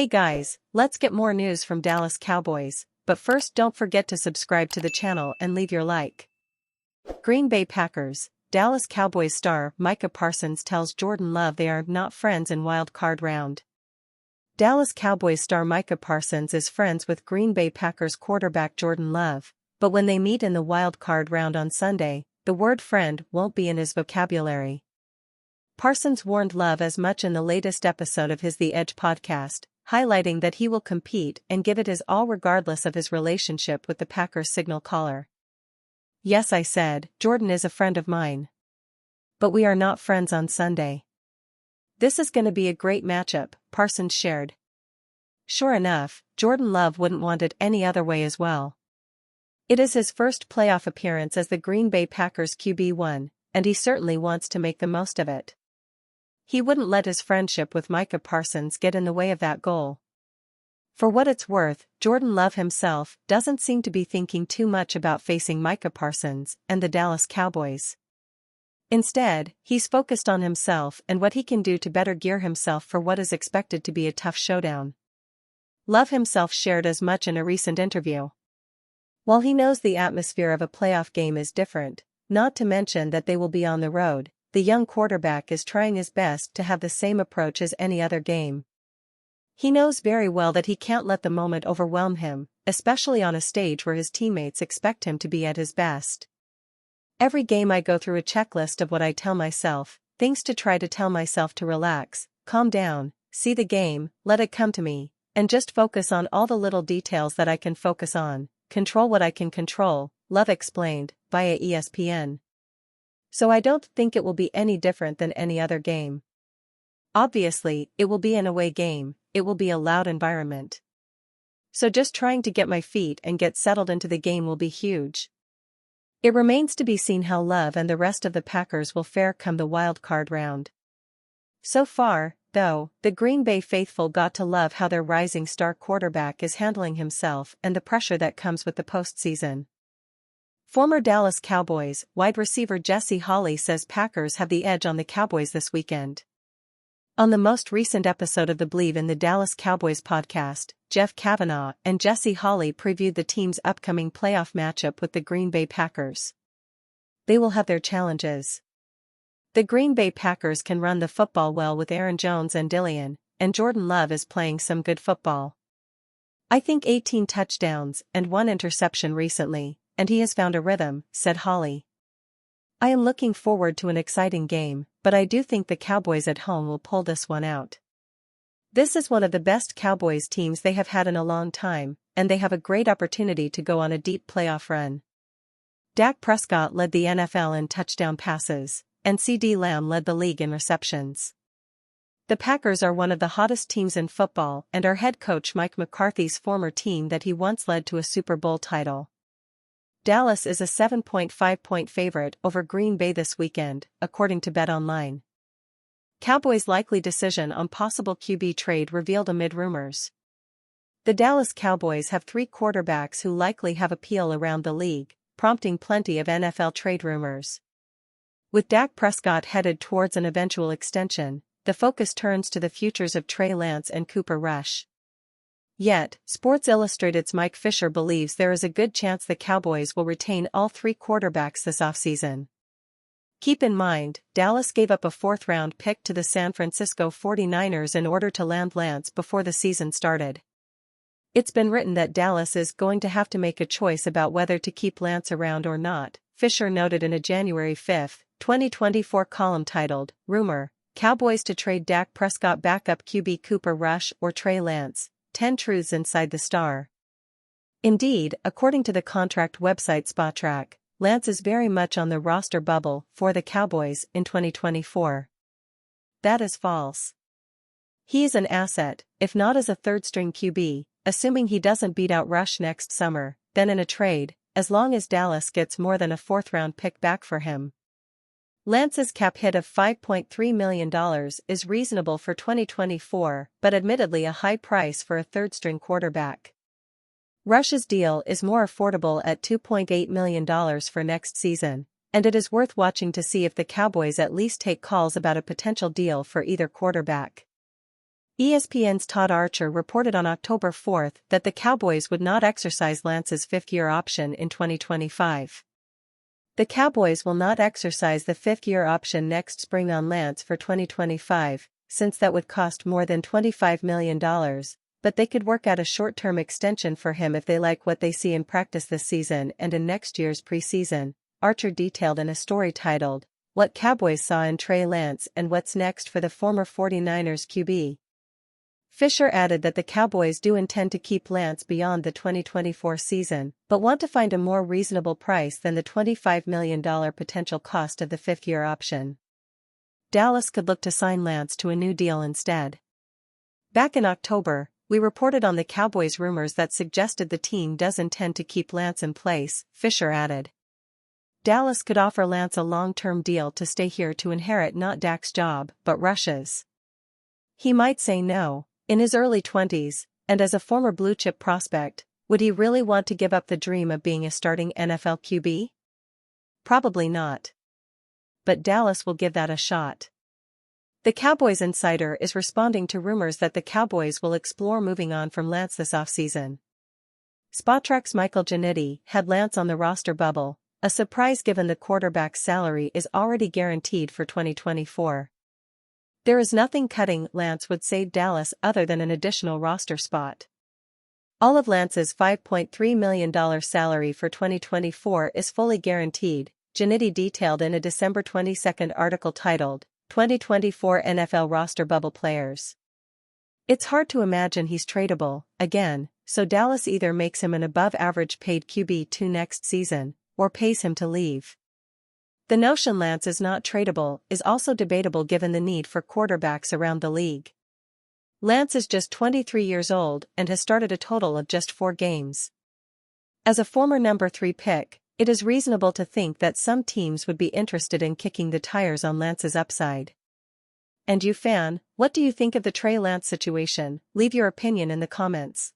Hey guys, let's get more news from Dallas Cowboys, but first don't forget to subscribe to the channel and leave your like. Green Bay Packers. Dallas Cowboys star Micah Parsons tells Jordan Love they are not friends in wild card round. Dallas Cowboys star Micah Parsons is friends with Green Bay Packers quarterback Jordan Love, but when they meet in the wild card round on Sunday, the word friend won't be in his vocabulary. Parsons warned Love as much in the latest episode of his The Edge podcast, highlighting that he will compete and give it his all regardless of his relationship with the Packers signal caller. "Yes," I said, "Jordan is a friend of mine. But we are not friends on Sunday. This is going to be a great matchup," Parsons shared. Sure enough, Jordan Love wouldn't want it any other way as well. It is his first playoff appearance as the Green Bay Packers QB1, and he certainly wants to make the most of it. He wouldn't let his friendship with Micah Parsons get in the way of that goal. For what it's worth, Jordan Love himself doesn't seem to be thinking too much about facing Micah Parsons and the Dallas Cowboys. Instead, he's focused on himself and what he can do to better gear himself for what is expected to be a tough showdown. Love himself shared as much in a recent interview. While he knows the atmosphere of a playoff game is different, not to mention that they will be on the road, the young quarterback is trying his best to have the same approach as any other game. He knows very well that he can't let the moment overwhelm him, especially on a stage where his teammates expect him to be at his best. "Every game I go through a checklist of what I tell myself, things to try to tell myself to relax, calm down, see the game, let it come to me, and just focus on all the little details that I can focus on, control what I can control," Love explained, via ESPN. "So I don't think it will be any different than any other game. Obviously, it will be an away game, it will be a loud environment. So just trying to get my feet and get settled into the game will be huge." It remains to be seen how Love and the rest of the Packers will fare come the wild card round. So far, though, the Green Bay faithful got to love how their rising star quarterback is handling himself and the pressure that comes with the postseason. Former Dallas Cowboys wide receiver Jesse Holley says Packers have the edge on the Cowboys this weekend. On the most recent episode of the Believe in the Dallas Cowboys podcast, Jeff Kavanaugh and Jesse Holley previewed the team's upcoming playoff matchup with the Green Bay Packers. They will have their challenges. The Green Bay Packers can run the football well with Aaron Jones and Dillion, and Jordan Love is playing some good football. "I think 18 touchdowns and 1 interception recently, and he has found a rhythm," said Holley. "I am looking forward to an exciting game, but I do think the Cowboys at home will pull this one out. This is one of the best Cowboys teams they have had in a long time, and they have a great opportunity to go on a deep playoff run." Dak Prescott led the NFL in touchdown passes, and CeeDee Lamb led the league in receptions. The Packers are one of the hottest teams in football and are head coach Mike McCarthy's former team that he once led to a Super Bowl title. Dallas is a 7.5-point favorite over Green Bay this weekend, according to BetOnline. Cowboys' likely decision on possible QB trade revealed amid rumors. The Dallas Cowboys have 3 quarterbacks who likely have appeal around the league, prompting plenty of NFL trade rumors. With Dak Prescott headed towards an eventual extension, the focus turns to the futures of Trey Lance and Cooper Rush. Yet, Sports Illustrated's Mike Fisher believes there is a good chance the Cowboys will retain all 3 quarterbacks this offseason. Keep in mind, Dallas gave up a 4th-round pick to the San Francisco 49ers in order to land Lance before the season started. It's been written that Dallas is going to have to make a choice about whether to keep Lance around or not, Fisher noted in a January 5, 2024 column titled, "Rumor, Cowboys to trade Dak Prescott backup QB Cooper Rush or Trey Lance, 10 truths inside the star." Indeed, according to the contract website Spotrac, Lance is very much on the roster bubble for the Cowboys in 2024. That is false. He is an asset, if not as a third-string QB, assuming he doesn't beat out Rush next summer, then in a trade, as long as Dallas gets more than a 4th-round pick back for him. Lance's cap hit of $5.3 million is reasonable for 2024, but admittedly a high price for a third-string quarterback. Rush's deal is more affordable at $2.8 million for next season, and it is worth watching to see if the Cowboys at least take calls about a potential deal for either quarterback. ESPN's Todd Archer reported on October 4 that the Cowboys would not exercise Lance's fifth-year option in 2025. The Cowboys will not exercise the fifth-year option next spring on Lance for 2025, since that would cost more than $25 million, but they could work out a short-term extension for him if they like what they see in practice this season and in next year's preseason, Archer detailed in a story titled, "What Cowboys Saw in Trey Lance and What's Next for the Former 49ers QB." Fisher added that the Cowboys do intend to keep Lance beyond the 2024 season, but want to find a more reasonable price than the $25 million potential cost of the fifth-year option. Dallas could look to sign Lance to a new deal instead. Back in October, we reported on the Cowboys' rumors that suggested the team does intend to keep Lance in place, Fisher added. Dallas could offer Lance a long-term deal to stay here to inherit not Dak's job, but Rush's. He might say no. In his early 20s, and as a former blue-chip prospect, would he really want to give up the dream of being a starting NFL QB? Probably not. But Dallas will give that a shot. The Cowboys insider is responding to rumors that the Cowboys will explore moving on from Lance this offseason. Spotrac's Michael Giannitti had Lance on the roster bubble, a surprise given the quarterback's salary is already guaranteed for 2024. There is nothing cutting Lance would save Dallas other than an additional roster spot. All of Lance's $5.3 million salary for 2024 is fully guaranteed, Giannitti detailed in a December 22 article titled, 2024 NFL Roster Bubble Players. It's hard to imagine he's tradable, again, so Dallas either makes him an above-average paid QB2 next season, or pays him to leave. The notion Lance is not tradable is also debatable given the need for quarterbacks around the league. Lance is just 23 years old and has started a total of just 4 games. As a former number 3 pick, it is reasonable to think that some teams would be interested in kicking the tires on Lance's upside. And you fan, what do you think of the Trey Lance situation? Leave your opinion in the comments.